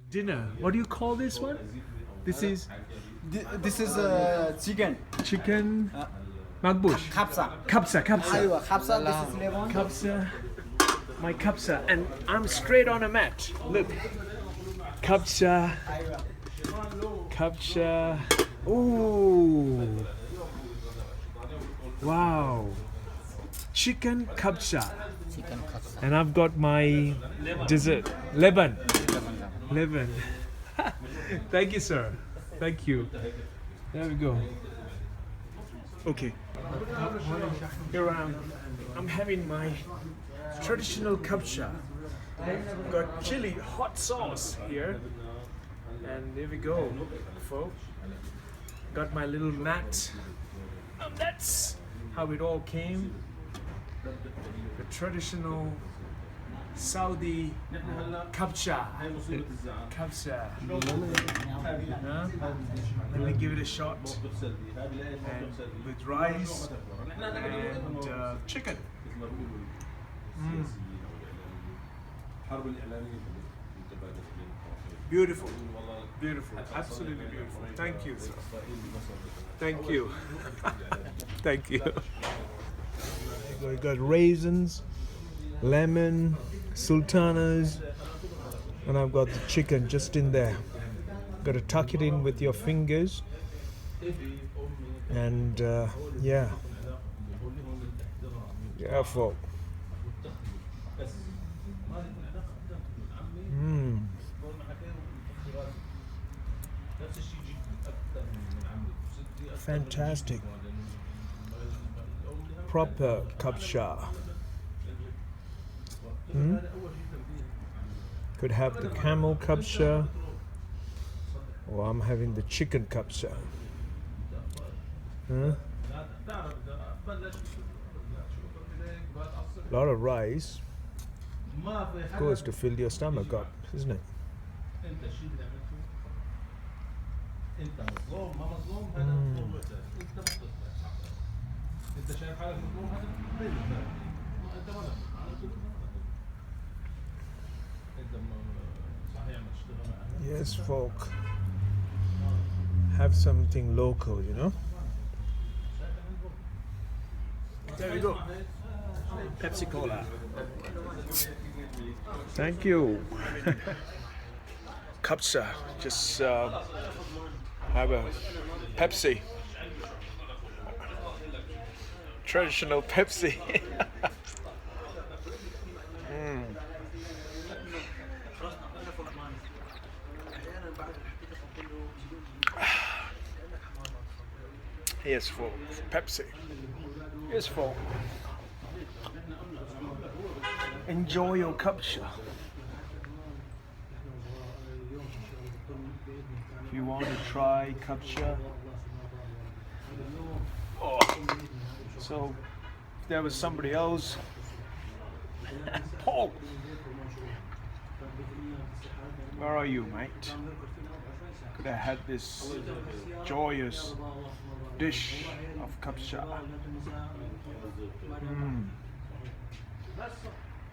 dinner. What do you call this one? This is This is chicken. chicken magbush. Kabsa. Kabsa, kabsa. Aywa, kabsa. This is lemon. Kabsa. My kabsa. And I'm straight on a mat. Look. Kabsa. Kabsa. Ooh. Wow. Chicken kabsa. Chicken kabsa. And I've got my dessert. Leban. Leban. Thank you, sir. Thank you. There we go. Okay. Here I'm having my traditional kabsa. Got chili hot sauce here. And there we go, folks. Got my little mat. And that's how it all came. The traditional Saudi kabsa. Kabsa. Huh? Let me give it a shot. And with rice and chicken. Beautiful. Beautiful. Absolutely beautiful. Thank you, sir. Thank you. Thank you. We got raisins, lemon, sultanas, and I've got the chicken just in there. Got to tuck it in with your fingers, and yeah, careful. Fantastic. Proper kabsa. Could have the camel kabsa, or I'm having the chicken kabsa. Lot of rice. Of course, to fill your stomach up, isn't it? Yes, folk. Have something local, you know. There we go. Pepsi Cola. Thank you. Kabsa. Just have a Pepsi. Traditional Pepsi. Yes, for Pepsi. Yes, for. Enjoy your kabsa. If you want to try kabsa. Oh. So, if there was somebody else. Paul! Where are you, mate? Could have had this joyous dish of kabsa.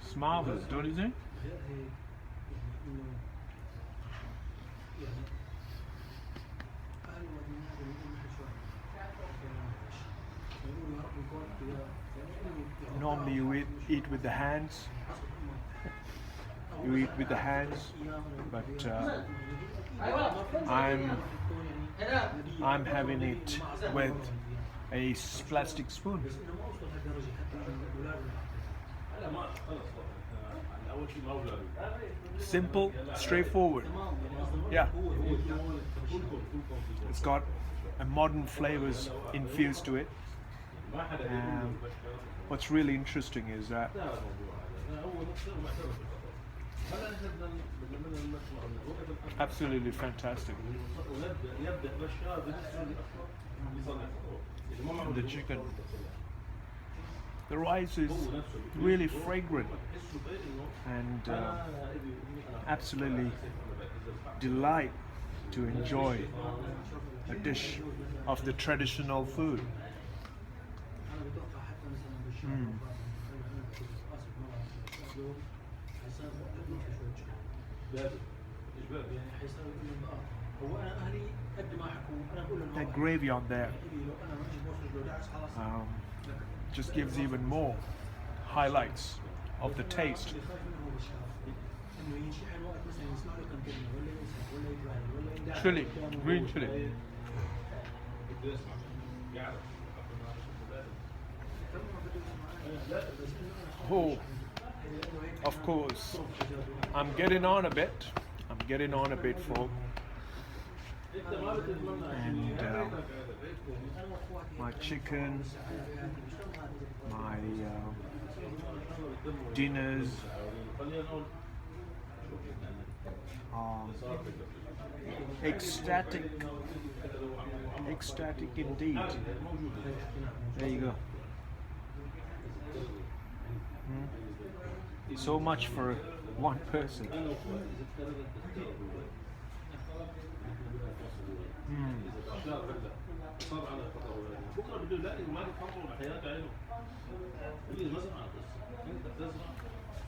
It's marvelous, don't you think? Normally you eat with the hands. You eat with the hands, but I'm having it with a plastic spoon. Simple, straightforward. Yeah. It's got a modern flavors infused to it. What's really interesting is that absolutely fantastic. And the chicken. The rice is really fragrant and absolutely delight to enjoy a dish of the traditional food. That gravy on there just gives even more highlights of the taste. Chili, green chili. Oh, of course. I'm getting on a bit. Folk. And my chicken, my dinners, ecstatic indeed. There you go. So much for one person.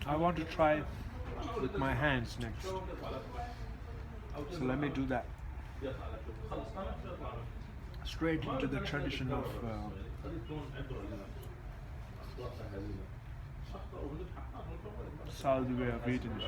I want to try with my hands next. So let me do that. Straight into the tradition of Saudi way of eating it.